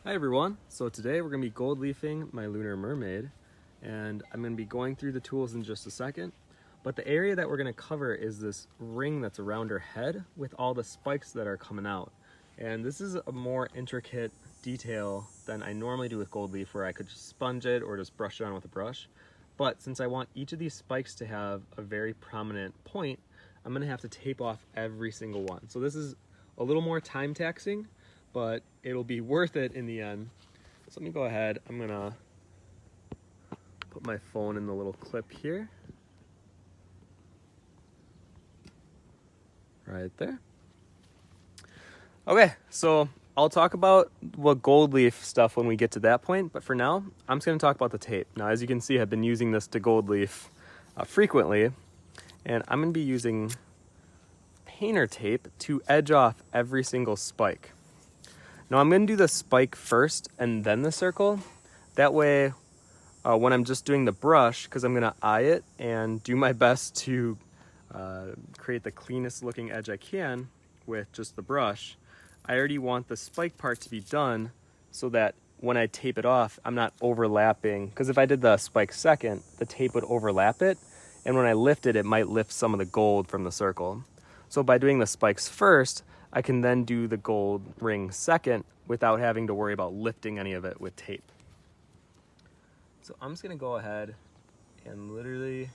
Hi everyone, so today we're going to be gold leafing my Lunar Mermaid, and I'm going to be going through the tools in just a second, but the area that we're going to cover is this ring that's around her head with all the spikes that are coming out. And this is a more intricate detail than I normally do with gold leaf, where I could just sponge it or just brush it on with a brush. But since I want each of these spikes to have a very prominent point, I'm going to have to tape off every single one. So this is a little more time taxing, but it'll be worth it in the end. So let me go ahead, I'm gonna put my phone in the little clip here. Right there. Okay, so I'll talk about what gold leaf stuff when we get to that point, but for now, I'm just gonna talk about the tape. Now, as you can see, I've been using this to gold leaf frequently, and I'm gonna be using painter tape to edge off every single spike. Now I'm going to do the spike first and then the circle. That way, when I'm just doing the brush, because I'm going to eye it and do my best to create the cleanest looking edge I can with just the brush, I already want the spike part to be done so that when I tape it off, I'm not overlapping. Because if I did the spike second, the tape would overlap it. And when I lift it, it might lift some of the gold from the circle. So by doing the spikes first, I can then do the gold ring second without having to worry about lifting any of it with tape. So I'm just gonna go ahead and literally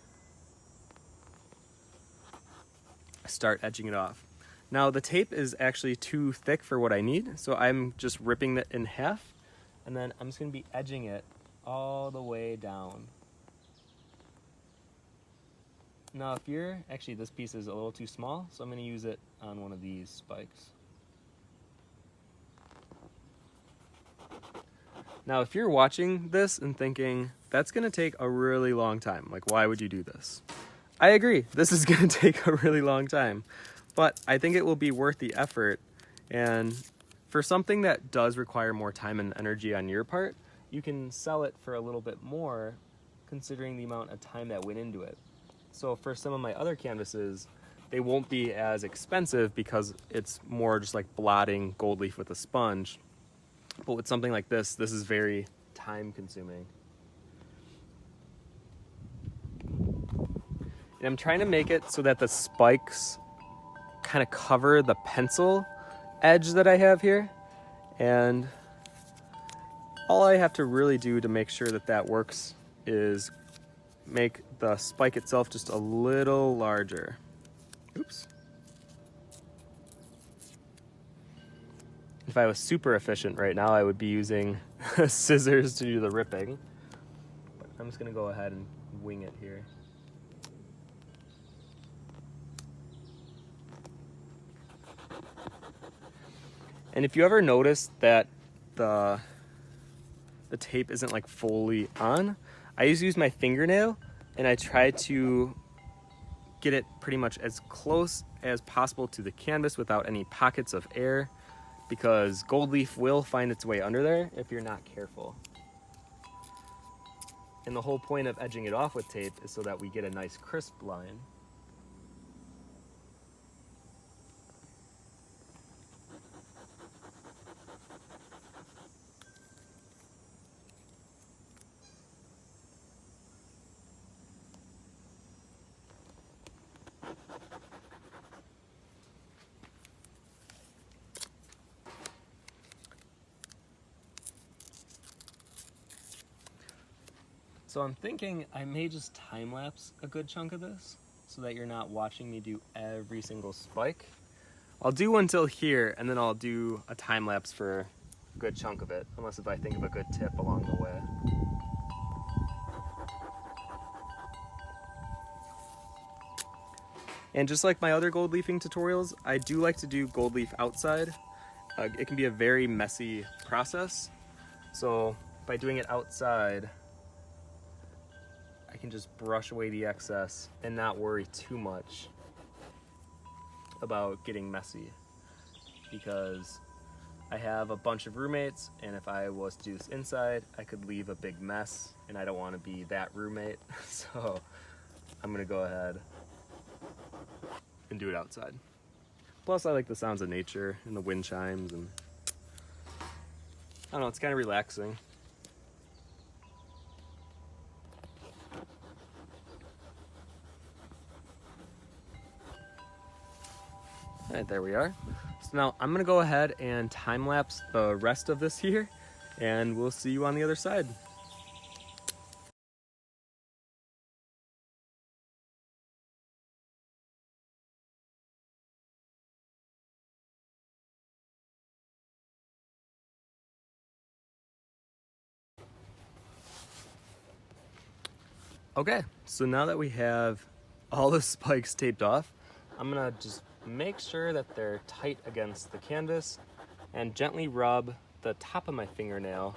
start edging it off. Now the tape is actually too thick for what I need, so I'm just ripping it in half, and then I'm just gonna be edging it all the way down. Now actually this piece is a little too small, so I'm going to use it on one of these spikes. Now if you're watching this and thinking, that's going to take a really long time, like why would you do this? I agree, this is going to take a really long time, but I think it will be worth the effort, and for something that does require more time and energy on your part, you can sell it for a little bit more considering the amount of time that went into it. So for some of my other canvases, they won't be as expensive because it's more just like blotting gold leaf with a sponge. But with something like this is very time consuming. And I'm trying to make it so that the spikes kind of cover the pencil edge that I have here. And all I have to really do to make sure that that works is make the spike itself just a little larger. Oops. If I was super efficient right now, I would be using scissors to do the ripping. But I'm just gonna go ahead and wing it here. And if you ever notice that the tape isn't like fully on, I just use my fingernail and I try to get it pretty much as close as possible to the canvas without any pockets of air, because gold leaf will find its way under there if you're not careful. And the whole point of edging it off with tape is so that we get a nice crisp line. So I'm thinking I may just time lapse a good chunk of this so that you're not watching me do every single spike. I'll do until here and then I'll do a time lapse for a good chunk of it, unless if I think of a good tip along the way. And just like my other gold leafing tutorials, I do like to do gold leaf outside. It can be a very messy process. So by doing it outside, I can just brush away the excess and not worry too much about getting messy, because I have a bunch of roommates, and if I was to do this inside, I could leave a big mess, and I don't want to be that roommate. So I'm gonna go ahead and do it outside. Plus I like the sounds of nature and the wind chimes, and I don't know, it's kind of relaxing. All right, there we are. So now I'm gonna go ahead and time lapse the rest of this here, and we'll see you on the other side. Okay, so now that we have all the spikes taped off, I'm gonna just make sure that they're tight against the canvas and gently rub the top of my fingernail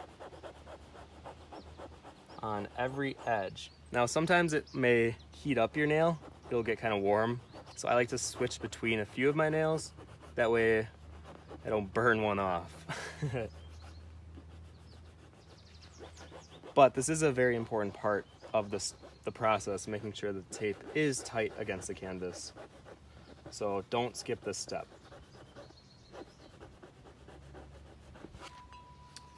on every edge. Now sometimes it may heat up your nail, it'll get kind of warm, so I like to switch between a few of my nails, that way I don't burn one off. But this is a very important part of the process, making sure that the tape is tight against the canvas. So don't skip this step.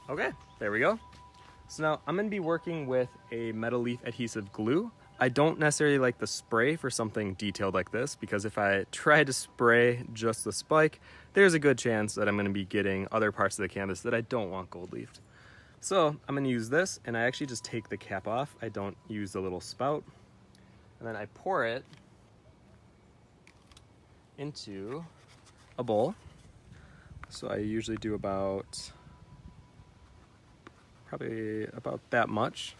Okay, there we go. So now I'm gonna be working with a metal leaf adhesive glue. I don't necessarily like the spray for something detailed like this, because if I try to spray just the spike, there's a good chance that I'm gonna be getting other parts of the canvas that I don't want gold leafed. So I'm gonna use this, and I actually just take the cap off. I don't use the little spout. And then I pour it into a bowl. So I usually do probably about that much.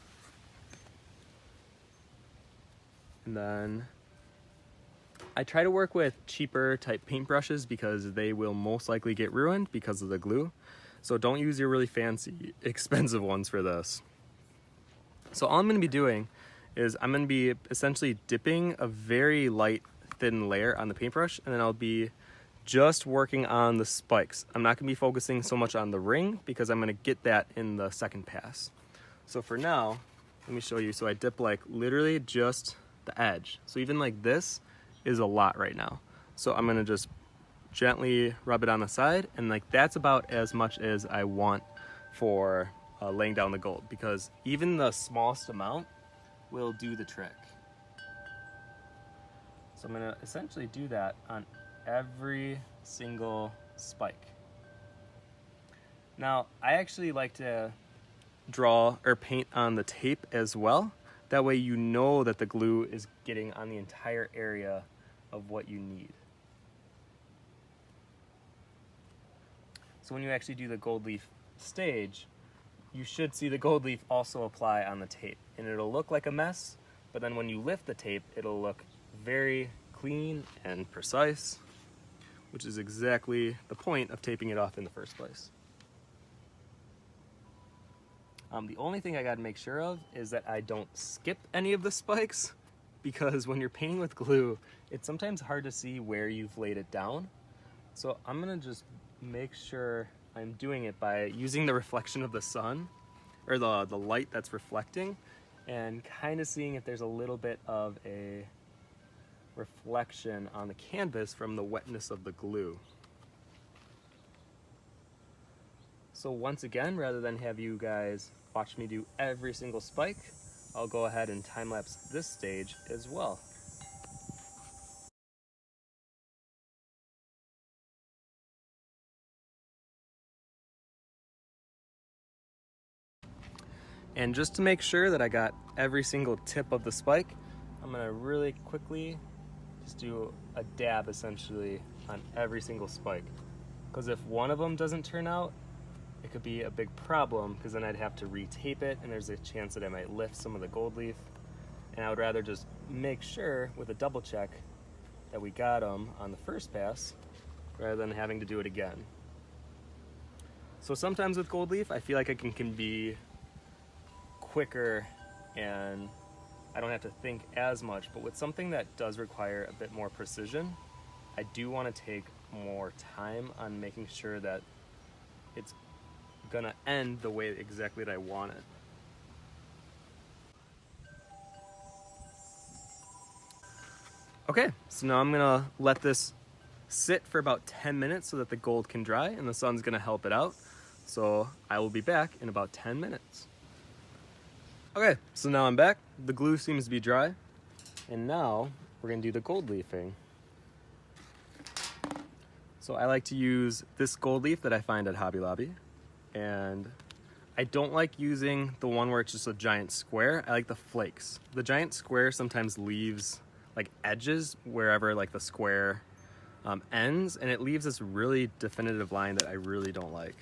And then I try to work with cheaper type paintbrushes because they will most likely get ruined because of the glue. So don't use your really fancy, expensive ones for this. So all I'm gonna be doing is I'm gonna be essentially dipping a very light, thin layer on the paintbrush, and then I'll be just working on the spikes. I'm not gonna be focusing so much on the ring because I'm gonna get that in the second pass. So for now, let me show you. So I dip like literally just the edge. So even like this is a lot right now. So I'm gonna just gently rub it on the side, and like that's about as much as I want for laying down the gold, because even the smallest amount will do the trick. So I'm gonna essentially do that on every single spike. Now I actually like to draw or paint on the tape as well. That way you know that the glue is getting on the entire area of what you need. So when you actually do the gold leaf stage, you should see the gold leaf also apply on the tape, and it'll look like a mess, but then when you lift the tape, it'll look very clean and precise, which is exactly the point of taping it off in the first place. The only thing I gotta make sure of is that I don't skip any of the spikes, because when you're painting with glue, it's sometimes hard to see where you've laid it down. So I'm gonna just make sure I'm doing it by using the reflection of the sun, or the light that's reflecting, and kind of seeing if there's a little bit of a reflection on the canvas from the wetness of the glue. So once again, rather than have you guys watch me do every single spike, I'll go ahead and time lapse this stage as well. And just to make sure that I got every single tip of the spike, I'm gonna really quickly just do a dab essentially on every single spike. Because if one of them doesn't turn out, it could be a big problem, because then I'd have to retape it, and there's a chance that I might lift some of the gold leaf. And I would rather just make sure with a double check that we got them on the first pass, rather than having to do it again. So sometimes with gold leaf, I feel like I can be quicker and I don't have to think as much, but with something that does require a bit more precision, I do want to take more time on making sure that it's gonna end the way exactly that I want it. Okay, so now I'm gonna let this sit for about 10 minutes so that the gold can dry, and the sun's gonna help it out. So I will be back in about 10 minutes. Okay, so now I'm back. The glue seems to be dry. And now we're gonna do the gold leafing. So I like to use this gold leaf that I find at Hobby Lobby. And I don't like using the one where it's just a giant square. I like the flakes. The giant square sometimes leaves like edges wherever like the square ends, and it leaves this really definitive line that I really don't like.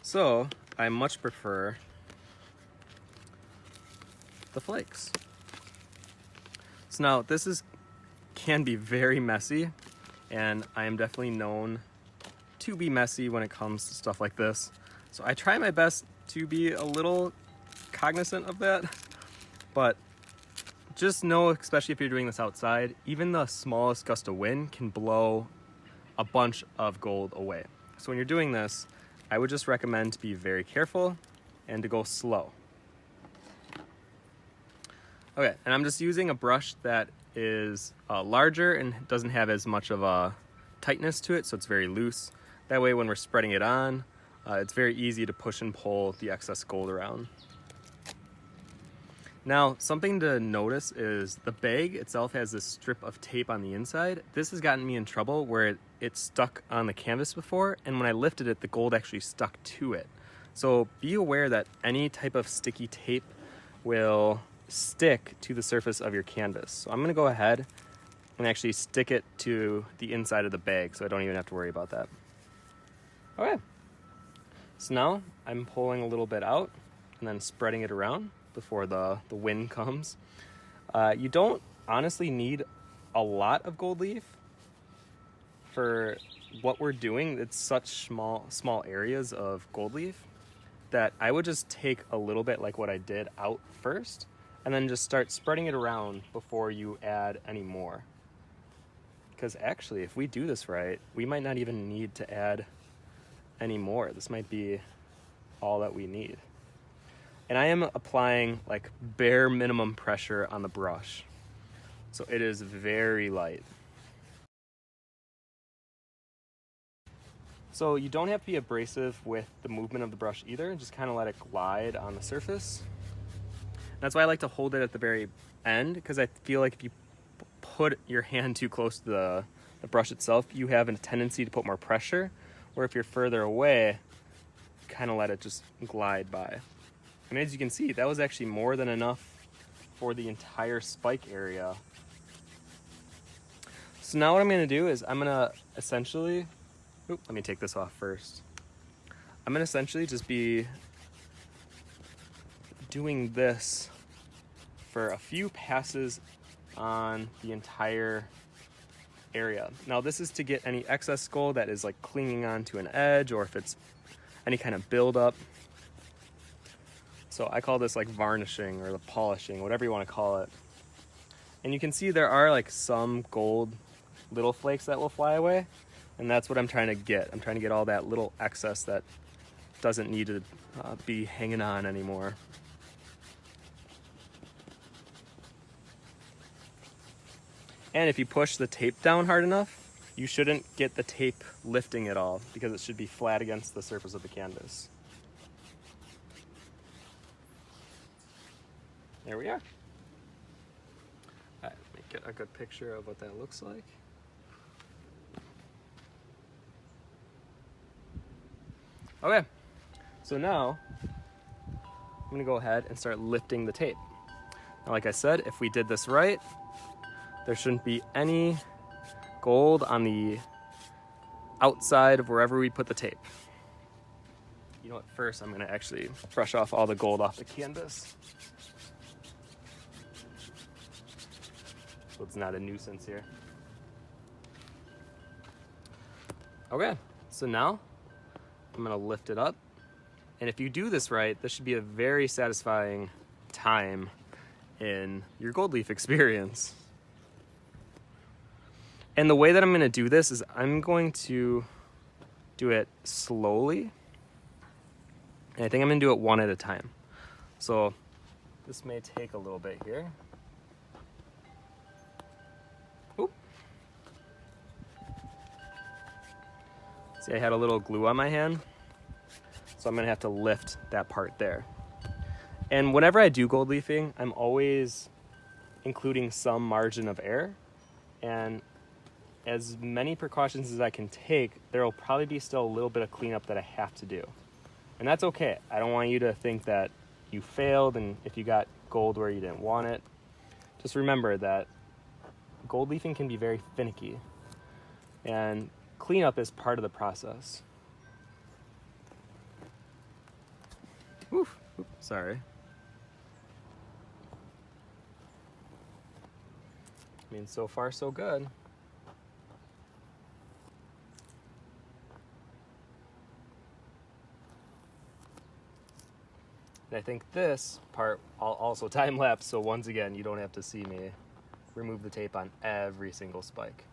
So I much prefer the flakes. So now this can be very messy, and I am definitely known to be messy when it comes to stuff like this. So I try my best to be a little cognizant of that, but just know, especially if you're doing this outside, even the smallest gust of wind can blow a bunch of gold away. So when you're doing this, I would just recommend to be very careful and to go slow. Okay, and I'm just using a brush that is larger and doesn't have as much of a tightness to it, so it's very loose. That way when we're spreading it on, it's very easy to push and pull the excess gold around. Now, something to notice is the bag itself has this strip of tape on the inside. This has gotten me in trouble where it stuck on the canvas before, and when I lifted it, the gold actually stuck to it. So be aware that any type of sticky tape will stick to the surface of your canvas. So I'm gonna go ahead and actually stick it to the inside of the bag so I don't even have to worry about that. Okay, so now I'm pulling a little bit out and then spreading it around before the wind comes. You don't honestly need a lot of gold leaf for what we're doing. It's such small areas of gold leaf that I would just take a little bit like what I did out first and then just start spreading it around before you add any more. Because actually, if we do this right, we might not even need to add any more. This might be all that we need. And I am applying like bare minimum pressure on the brush. So it is very light. So you don't have to be abrasive with the movement of the brush either. Just kind of let it glide on the surface. That's why I like to hold it at the very end, because I feel like if you put your hand too close to the brush itself, you have a tendency to put more pressure, where if you're further away, kind of let it just glide by. And as you can see, that was actually more than enough for the entire spike area. So now what I'm gonna do is I'm gonna essentially, let me take this off first. I'm gonna essentially just be doing this for a few passes on the entire area. Now this is to get any excess gold that is like clinging onto an edge, or if it's any kind of buildup. So I call this like varnishing or the polishing, whatever you want to call it. And you can see there are like some gold little flakes that will fly away, and that's what I'm trying to get. I'm trying to get all that little excess that doesn't need to be hanging on anymore. And if you push the tape down hard enough, you shouldn't get the tape lifting at all, because it should be flat against the surface of the canvas. There we are. All right, let me get a good picture of what that looks like. Okay, so now I'm gonna go ahead and start lifting the tape. Now, like I said, if we did this right, there shouldn't be any gold on the outside of wherever we put the tape. You know what, first I'm gonna actually brush off all the gold off the canvas, so it's not a nuisance here. Okay, so now I'm gonna lift it up. And if you do this right, this should be a very satisfying time in your gold leaf experience. And the way that I'm gonna do this is I'm going to do it slowly. And I think I'm gonna do it one at a time. So this may take a little bit here. Oop. See, I had a little glue on my hand. So I'm gonna have to lift that part there. And whenever I do gold leafing, I'm always including some margin of error. And as many precautions as I can take, there will probably be still a little bit of cleanup that I have to do. And that's okay. I don't want you to think that you failed and if you got gold where you didn't want it. Just remember that gold leafing can be very finicky, and cleanup is part of the process. Oof, sorry. I mean, so far so good. And I think this part I'll also time lapse, so once again, you don't have to see me remove the tape on every single spike.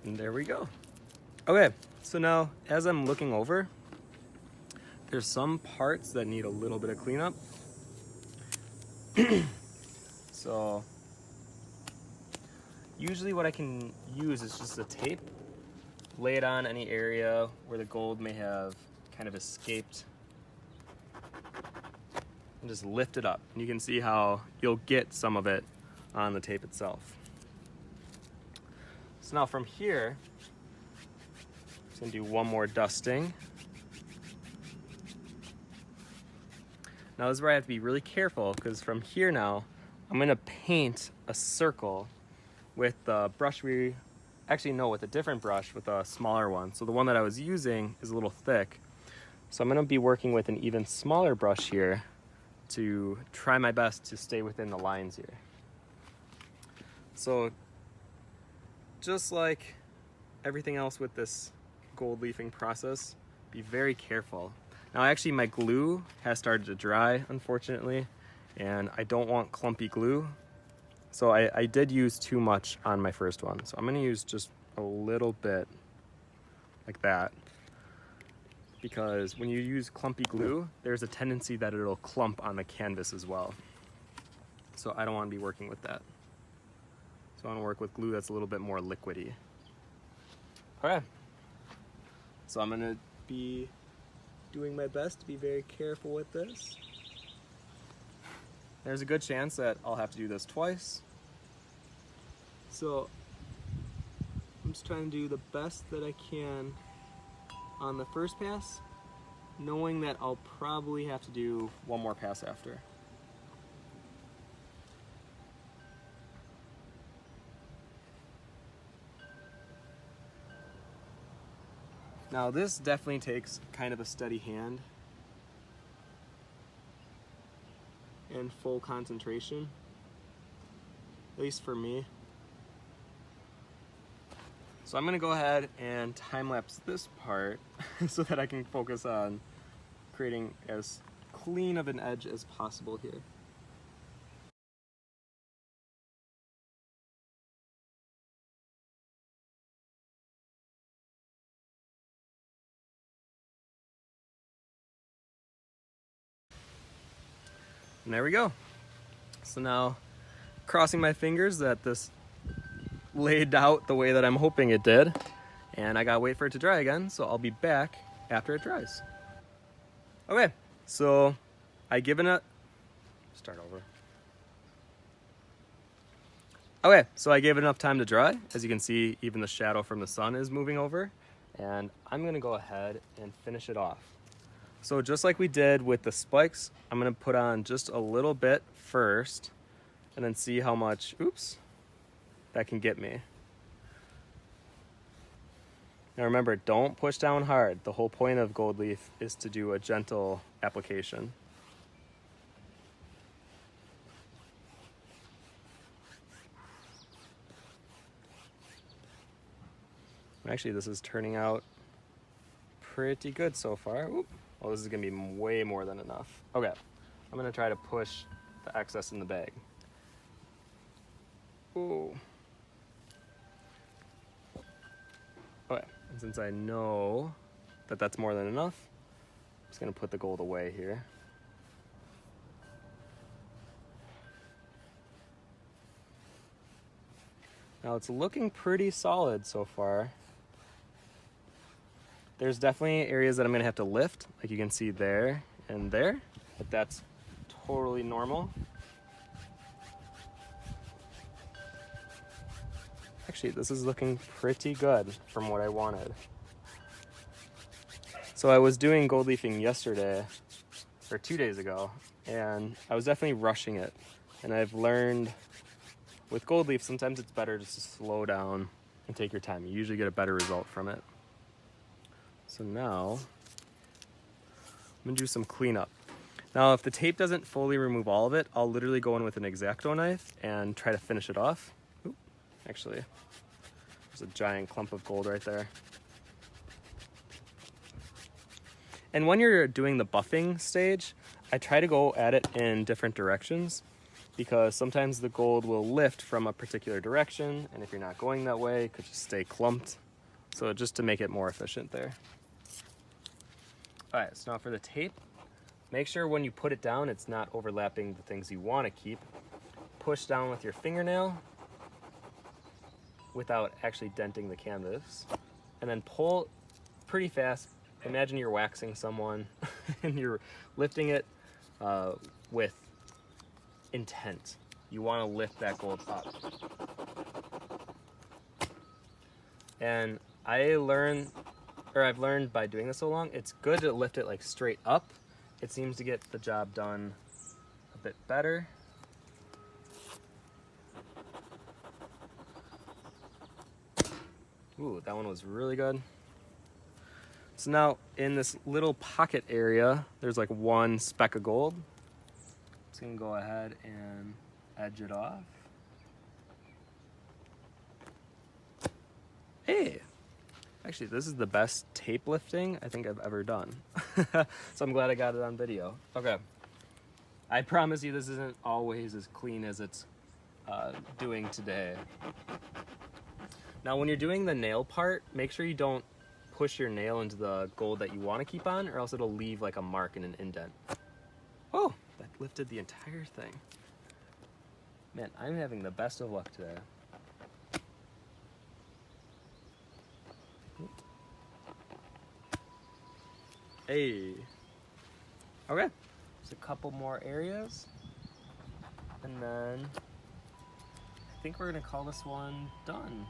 And there we go. Okay, so now as I'm looking over, there's some parts that need a little bit of cleanup. So usually what I can use is just a tape, lay it on any area where the gold may have kind of escaped, and just lift it up. And you can see how you'll get some of it on the tape itself. So now from here, I'm just gonna do one more dusting. Now this is where I have to be really careful, because from here now, I'm gonna paint a circle with the brush with a different brush, with a smaller one. So the one that I was using is a little thick. So I'm gonna be working with an even smaller brush here to try my best to stay within the lines here. So just like everything else with this gold leafing process, be very careful. Now actually my glue has started to dry, unfortunately, and I don't want clumpy glue. So I did use too much on my first one. So I'm gonna use just a little bit like that, because when you use clumpy glue, there's a tendency that it'll clump on the canvas as well. So I don't wanna be working with that. So I wanna work with glue that's a little bit more liquidy. Okay, so I'm gonna be doing my best to be very careful with this. There's a good chance that I'll have to do this twice. So I'm just trying to do the best that I can on the first pass, knowing that I'll probably have to do one more pass after. Now this definitely takes kind of a steady hand and full concentration, at least for me. So I'm gonna go ahead and time-lapse this part so that I can focus on creating as clean of an edge as possible here. And there we go. So now, crossing my fingers that this laid out the way that I'm hoping it did, and I gotta wait for it to dry again, so I'll be back after it dries. Okay, so start over. Okay, so I gave it enough time to dry. As you can see, even the shadow from the sun is moving over, and I'm gonna go ahead and finish it off. So just like we did with the spikes, I'm gonna put on just a little bit first and then see how much, that can get me. Now remember, don't push down hard. The whole point of gold leaf is to do a gentle application. Actually, this is turning out pretty good so far. Well, this is gonna be way more than enough. Okay, I'm gonna try to push the excess in the bag. Ooh. Okay, and since I know that that's more than enough, I'm just gonna put the gold away here. Now it's looking pretty solid so far. There's definitely areas that I'm gonna have to lift, like you can see there and there, but that's totally normal. Actually, this is looking pretty good from what I wanted. So I was doing gold leafing yesterday, or 2 days ago, and I was definitely rushing it. And I've learned with gold leaf, sometimes it's better just to slow down and take your time. You usually get a better result from it. So now, I'm gonna do some cleanup. Now, if the tape doesn't fully remove all of it, I'll literally go in with an X-Acto knife and try to finish it off. Oop, actually, there's a giant clump of gold right there. And when you're doing the buffing stage, I try to go at it in different directions because sometimes the gold will lift from a particular direction, and if you're not going that way, it could just stay clumped. So just to make it more efficient there. All right, so now for the tape, make sure when you put it down, it's not overlapping the things you want to keep. Push down with your fingernail without actually denting the canvas, and then pull pretty fast. Imagine you're waxing someone and you're lifting it with intent. You want to lift that gold up. And I've learned by doing this so long, it's good to lift it like straight up. It seems to get the job done a bit better. Ooh, that one was really good. So now in this little pocket area, there's like one speck of gold. So you can go ahead and edge it off. Hey, actually this is the best tape lifting I think I've ever done. So I'm glad I got it on video. Okay, I promise you this isn't always as clean as it's doing today. Now when you're doing the nail part, make sure you don't push your nail into the gold that you want to keep on, or else it'll leave like a mark and an indent. Oh, that lifted the entire thing. Man, I'm having the best of luck today. Hey. Okay, just a couple more areas, and then I think we're gonna call this one done.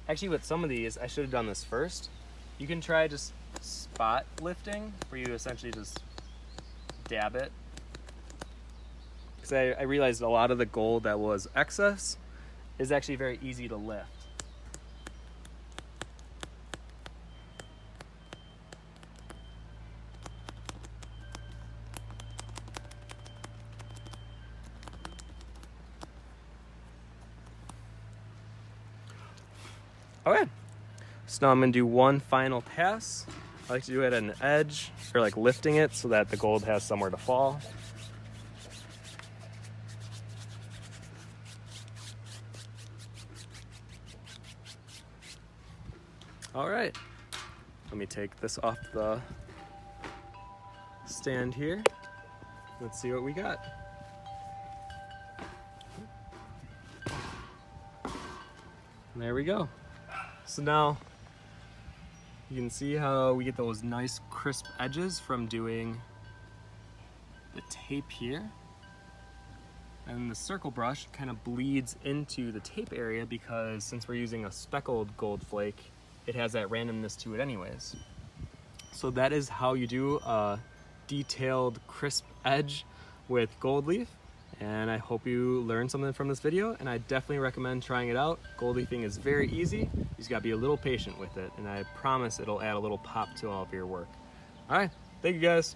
Actually, with some of these, I should have done this first. You can try just spot lifting, where you essentially just dab it. Because I realized a lot of the gold that was excess is actually very easy to lift. Okay, so now I'm gonna do one final pass. I like to do it at an edge, or like lifting it so that the gold has somewhere to fall. All right, let me take this off the stand here. Let's see what we got. And there we go. So now you can see how we get those nice crisp edges from doing the tape here. And the circle brush kind of bleeds into the tape area because since we're using a speckled gold flake, it has that randomness to it anyways. So that is how you do a detailed crisp edge with gold leaf. And I hope you learned something from this video, and I definitely recommend trying it out. Gold leafing is very easy. You just gotta be a little patient with it, and I promise it'll add a little pop to all of your work. All right, thank you guys.